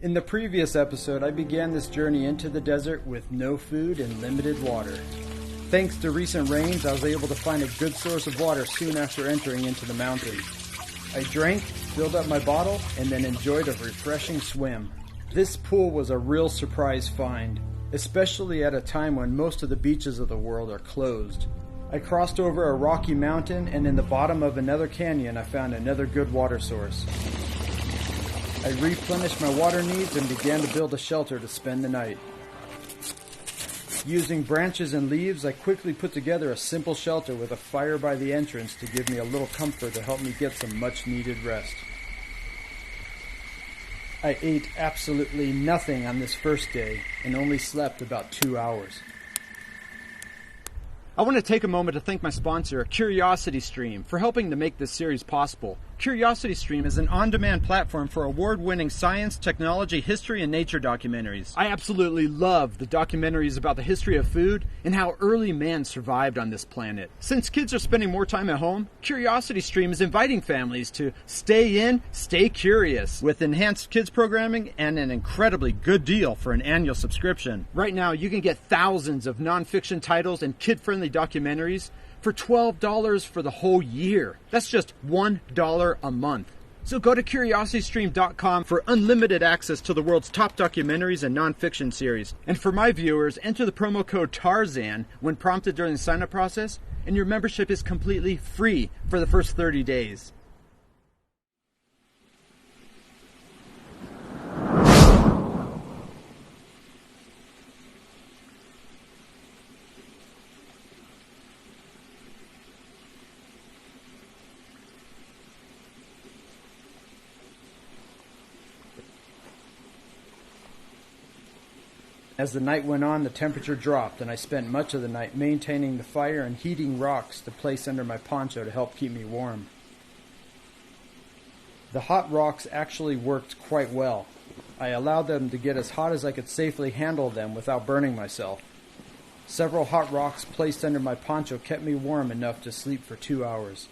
In the previous episode, I began this journey into the desert with no food and limited water. Thanks to recent rains, I was able to find a good source of water soon after entering into the mountains. I drank, filled up my bottle, and then enjoyed a refreshing swim. This pool was a real surprise find, especially at a time when most of the beaches of the world are closed. I crossed over a rocky mountain, and in the bottom of another canyon I found another good water source. I replenished my water needs and began to build a shelter to spend the night. Using branches and leaves, I quickly put together a simple shelter with a fire by the entrance to give me a little comfort to help me get some much-needed rest. I ate absolutely nothing on this first day and only slept about 2 hours. I want to take a moment to thank my sponsor, CuriosityStream, for helping to make this series possible. CuriosityStream is an on-demand platform for award-winning science, technology, history, and nature documentaries. I absolutely love the documentaries about the history of food and how early man survived on this planet. Since kids are spending more time at home, CuriosityStream is inviting families to stay in, stay curious, with enhanced kids programming and an incredibly good deal for an annual subscription. Right now, you can get thousands of non-fiction titles and kid-friendly documentaries for $12 for the whole year. That's just $1 a month. So go to CuriosityStream.com for unlimited access to the world's top documentaries and nonfiction series. And for my viewers, enter the promo code TARZAN when prompted during the sign-up process, and your membership is completely free for the first 30 days. As the night went on, the temperature dropped, and I spent much of the night maintaining the fire and heating rocks to place under my poncho to help keep me warm. The hot rocks actually worked quite well. I allowed them to get as hot as I could safely handle them without burning myself. Several hot rocks placed under my poncho kept me warm enough to sleep for 2 hours.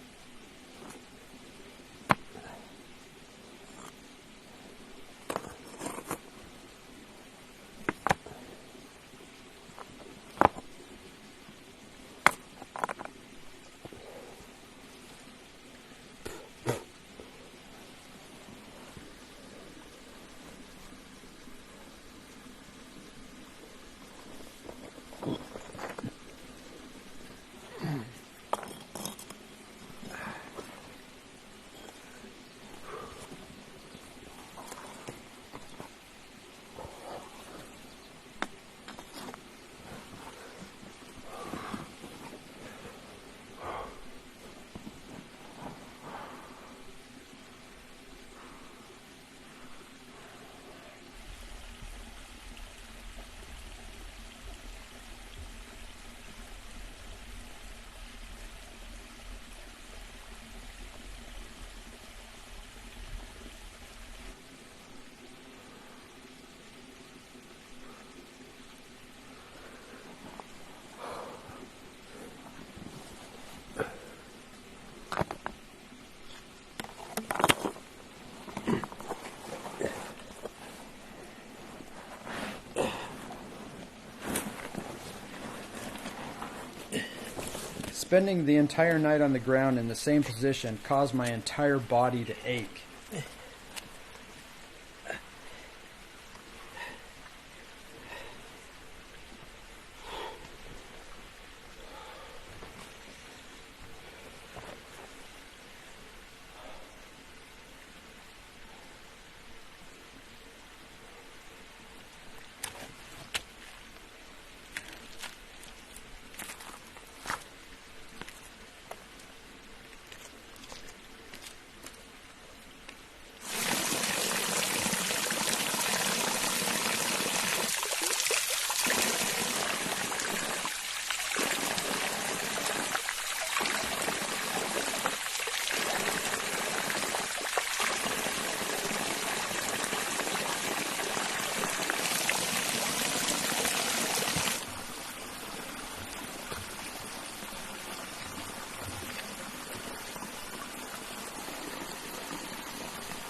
Spending the entire night on the ground in the same position caused my entire body to ache.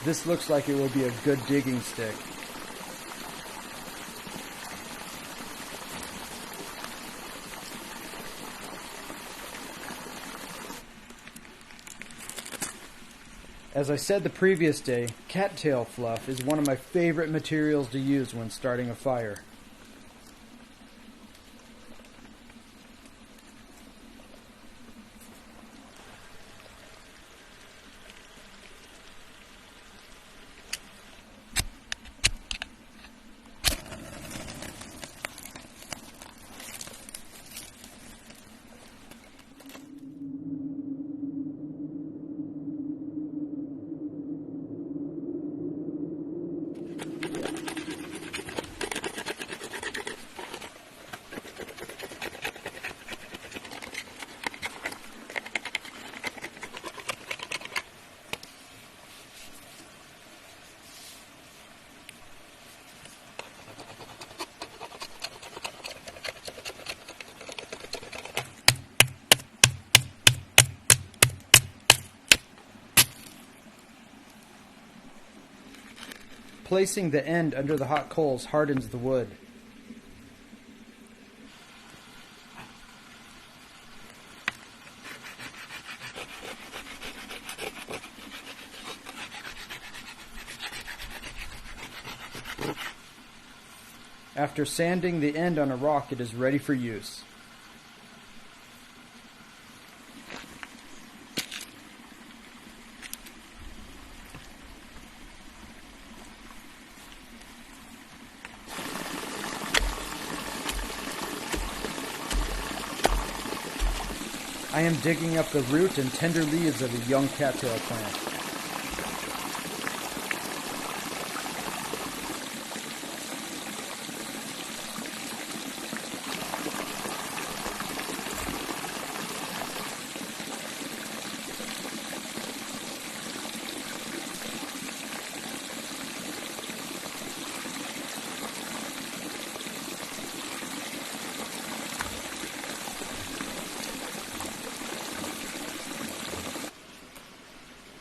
This looks like it will be a good digging stick. As I said the previous day, cattail fluff is one of my favorite materials to use when starting a fire. Placing the end under the hot coals hardens the wood. After sanding the end on a rock, it is ready for use. I am digging up the root and tender leaves of a young cattail plant.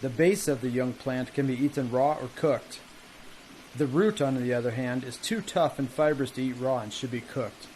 The base of the young plant can be eaten raw or cooked. The root, on the other hand, is too tough and fibrous to eat raw and should be cooked.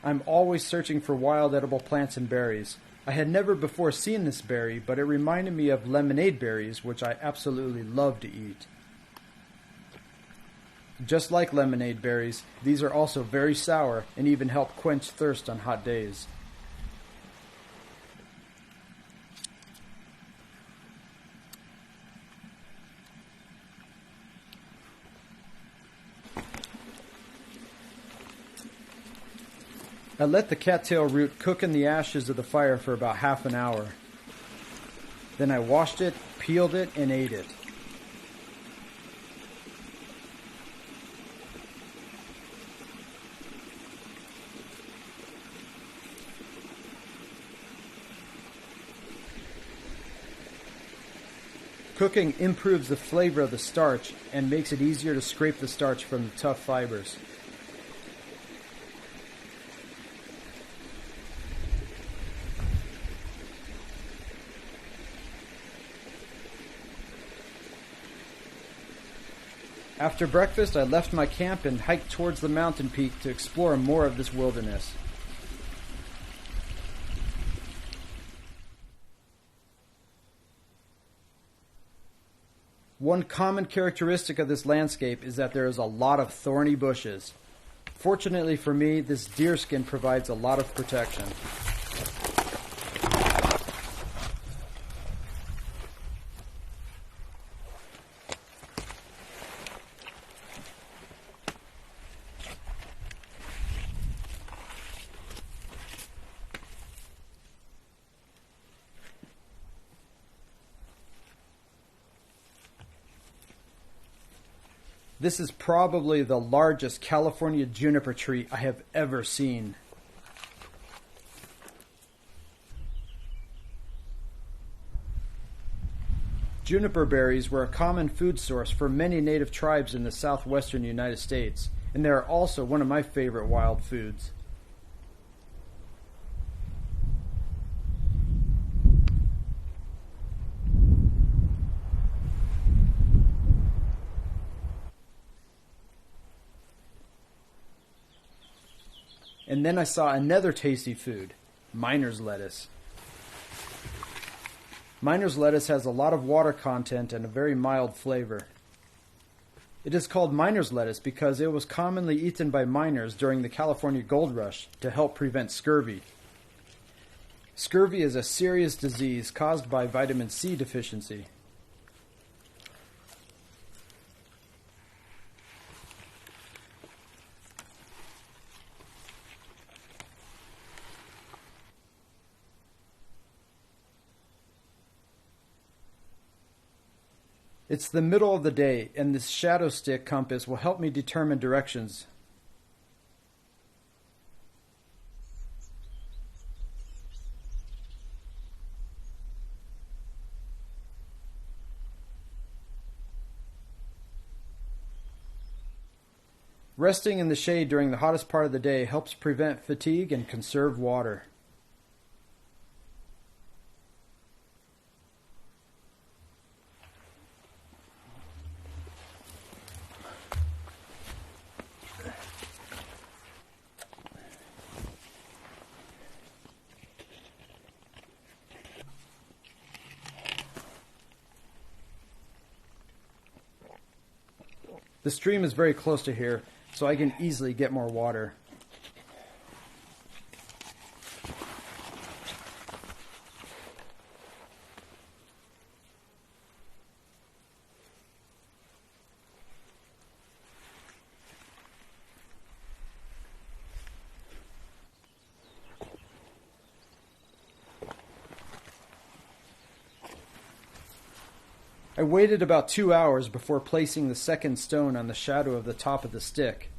I'm always searching for wild edible plants and berries. I had never before seen this berry, but it reminded me of lemonade berries, which I absolutely love to eat. Just like lemonade berries, these are also very sour and even help quench thirst on hot days. I let the cattail root cook in the ashes of the fire for about half an hour. Then I washed it, peeled it, and ate it. Cooking improves the flavor of the starch and makes it easier to scrape the starch from the tough fibers. After breakfast, I left my camp and hiked towards the mountain peak to explore more of this wilderness. One common characteristic of this landscape is that there is a lot of thorny bushes. Fortunately for me, this deerskin provides a lot of protection. This is probably the largest California juniper tree I have ever seen. Juniper berries were a common food source for many native tribes in the southwestern United States, and they are also one of my favorite wild foods. And then I saw another tasty food, miner's lettuce. Miner's lettuce has a lot of water content and a very mild flavor. It is called miner's lettuce because it was commonly eaten by miners during the California Gold Rush to help prevent scurvy. Scurvy is a serious disease caused by vitamin C deficiency. It's the middle of the day, and this shadow stick compass will help me determine directions. Resting in the shade during the hottest part of the day helps prevent fatigue and conserve water. The stream is very close to here, so I can easily get more water. I waited about 2 hours before placing the second stone on the shadow of the top of the stick.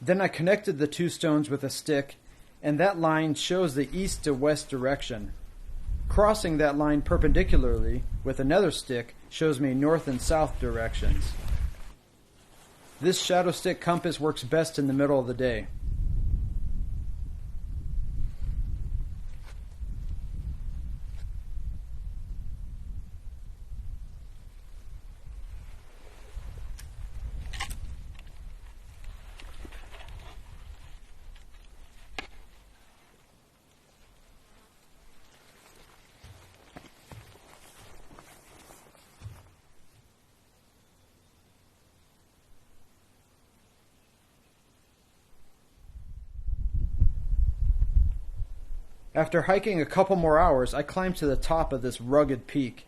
Then I connected the 2 stones with a stick, and that line shows the east to west direction. Crossing that line perpendicularly with another stick shows me north and south directions. This shadow stick compass works best in the middle of the day. After hiking a couple more hours, I climbed to the top of this rugged peak.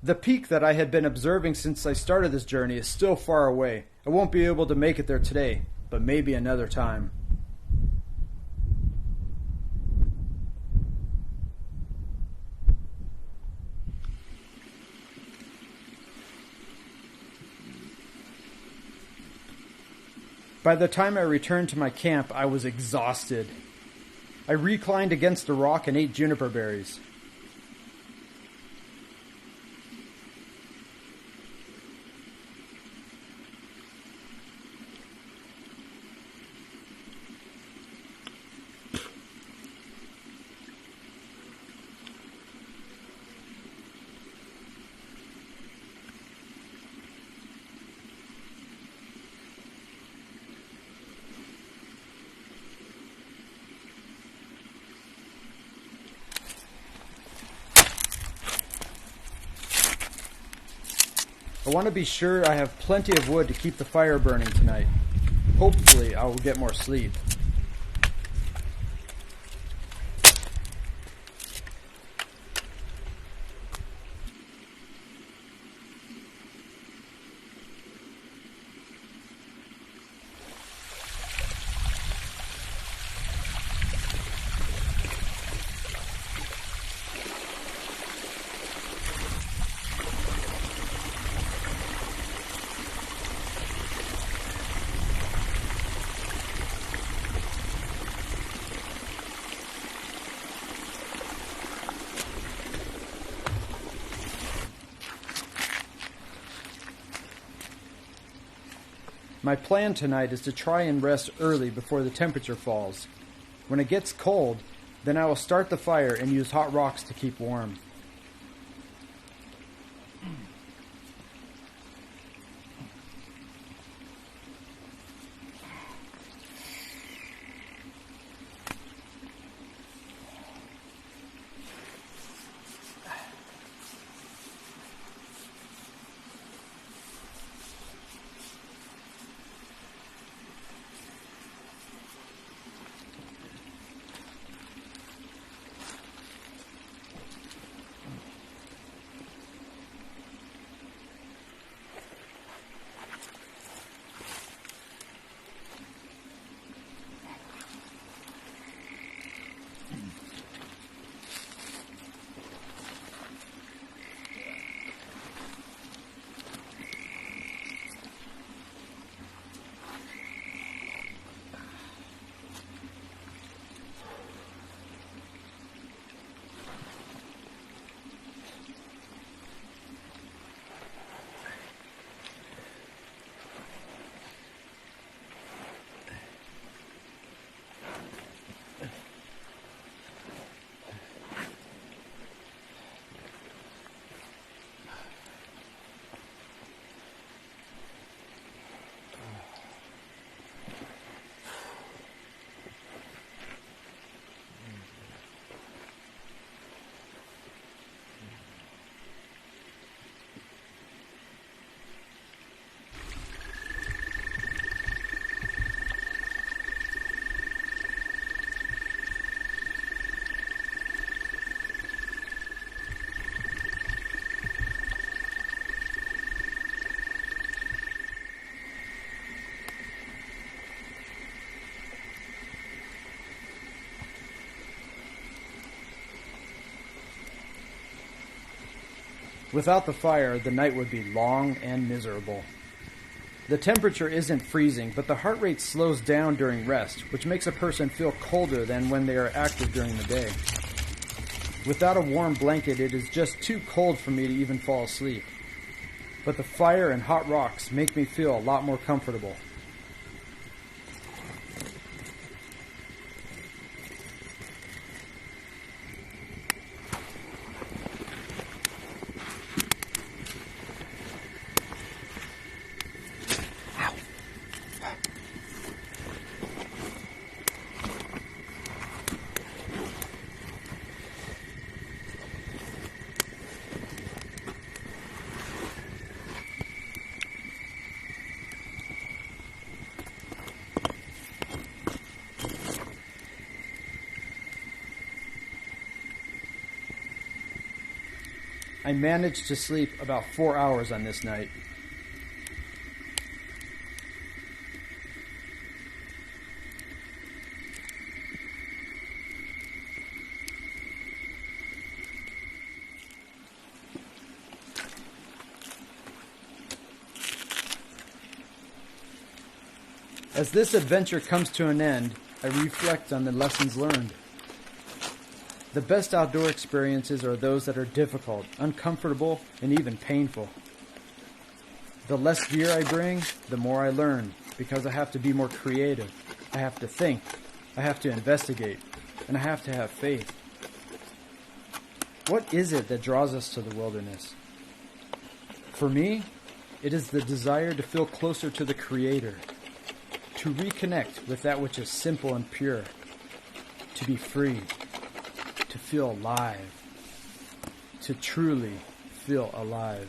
The peak that I had been observing since I started this journey is still far away. I won't be able to make it there today, but maybe another time. By the time I returned to my camp, I was exhausted. I reclined against a rock and ate juniper berries. I want to be sure I have plenty of wood to keep the fire burning tonight. Hopefully, I will get more sleep. My plan tonight is to try and rest early before the temperature falls. When it gets cold, then I will start the fire and use hot rocks to keep warm. Without the fire, the night would be long and miserable. The temperature isn't freezing, but the heart rate slows down during rest, which makes a person feel colder than when they are active during the day. Without a warm blanket, it is just too cold for me to even fall asleep. But the fire and hot rocks make me feel a lot more comfortable. I managed to sleep about 4 hours on this night. As this adventure comes to an end, I reflect on the lessons learned. The best outdoor experiences are those that are difficult, uncomfortable, and even painful. The less gear I bring, the more I learn, because I have to be more creative. I have to think, I have to investigate, and I have to have faith. What is it that draws us to the wilderness? For me, it is the desire to feel closer to the Creator, to reconnect with that which is simple and pure, to be free, to feel alive, to truly feel alive.